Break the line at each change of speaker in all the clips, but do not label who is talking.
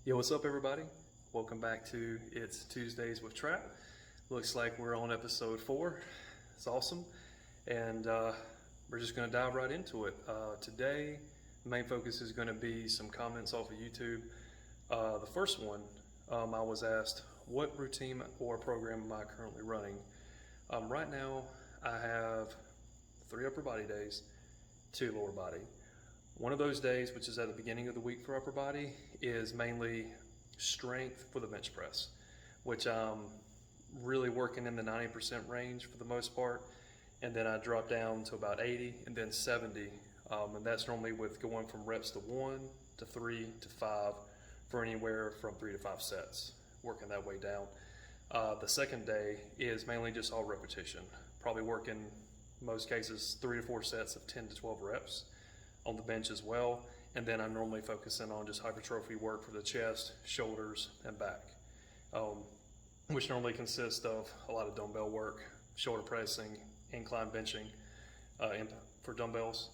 Yo, what's up everybody? Welcome back to It's Tuesdays with Trap. Looks like we're on episode 4. It's awesome. And we're just gonna dive right into it. Today, the main focus is gonna be some comments off of YouTube. The first one, I was asked, what routine or program am I currently running? Right now, I have 3 upper body days, 2 lower body. One of those days, which is at the beginning of the week for upper body, is mainly strength for the bench press, which I'm really working in the 90% range for the most part. And then I drop down to about 80 and then 70. And that's normally with going from reps to 1 to 3 to 5 for anywhere from 3 to 5 sets, working that way down. The second day is mainly just all repetition, probably working most cases 3 to 4 sets of 10 to 12 reps on the bench as well. And then I'm normally focusing on just hypertrophy work for the chest, shoulders, and back, which normally consists of a lot of dumbbell work, shoulder pressing, incline benching for dumbbells.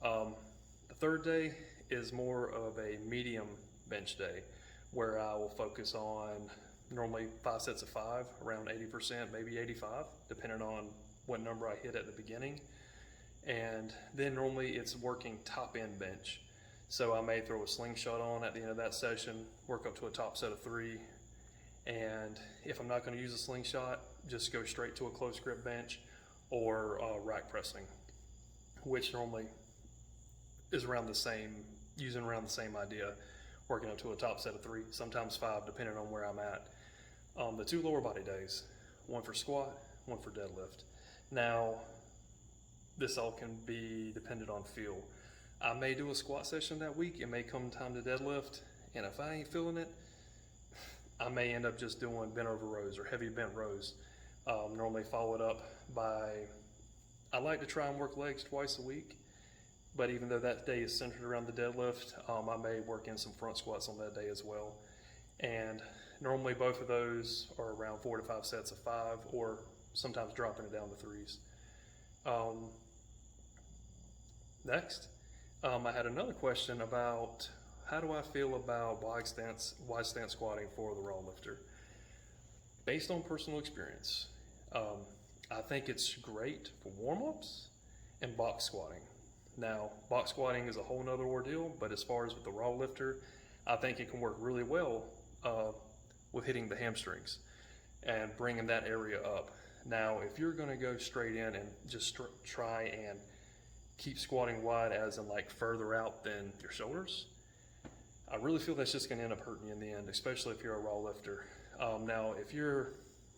The third day is more of a medium bench day where I will focus on normally 5 sets of 5, around 80%, maybe 85, depending on what number I hit at the beginning. And then normally it's working top end bench. So I may throw a slingshot on at the end of that session, work up to a top set of 3. And if I'm not going to use a slingshot, just go straight to a close grip bench or rack pressing, which normally is around the same, using around the same idea, working up to a top set of 3, sometimes 5, depending on where I'm at. The 2 lower body days, 1 for squat, 1 for deadlift. Now, this all can be dependent on feel. I may do a squat session that week. It may come time to deadlift, and if I ain't feeling it, I may end up just doing bent over rows or heavy bent rows. Normally followed up by, I like to try and work legs twice a week, but even though that day is centered around the deadlift, I may work in some front squats on that day as well. And normally both of those are around 4 to 5 sets of 5, or sometimes dropping it down to 3s. Next, I had another question about how do I feel about wide stance squatting for the raw lifter. Based on personal experience, I think it's great for warm-ups and box squatting. Now, box squatting is a whole nother ordeal, but as far as with the raw lifter, I think it can work really well with hitting the hamstrings and bringing that area up. Now, if you're going to go straight in and just try and keep squatting wide, as in like further out than your shoulders, I really feel that's just going to end up hurting you in the end, especially if you're a raw lifter. Now, if you're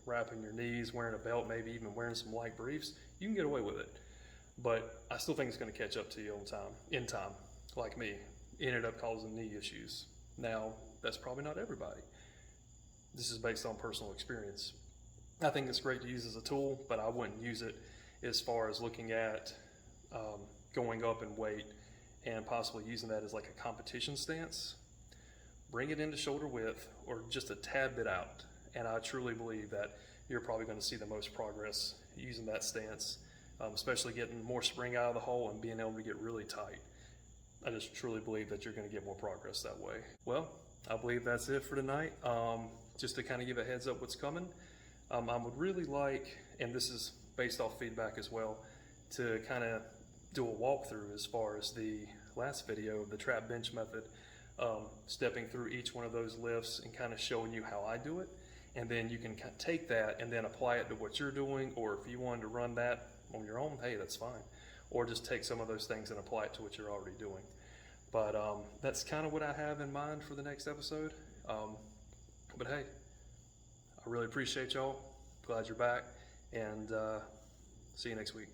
wrapping your knees, wearing a belt, maybe even wearing some light briefs, you can get away with it. But I still think it's going to catch up to you in time, like me. It ended up causing knee issues. Now, that's probably not everybody. This is based on personal experience. I think it's great to use as a tool, but I wouldn't use it as far as looking at going up in weight and possibly using that as like a competition stance. Bring it into shoulder width or just a tad bit out. And I truly believe that you're probably going to see the most progress using that stance, especially getting more spring out of the hole and being able to get really tight. I just truly believe that you're going to get more progress that way. Well, I believe that's it for tonight. Just to kind of give a heads up what's coming. I would really like, and this is based off feedback as well, to kind of do a walkthrough as far as the last video of the trap bench method, stepping through each one of those lifts and kind of showing you how I do it. And then you can take that and then apply it to what you're doing, or if you wanted to run that on your own, hey, that's fine. Or just take some of those things and apply it to what you're already doing. But that's kind of what I have in mind for the next episode. But hey, I really appreciate y'all. Glad you're back, and see you next week.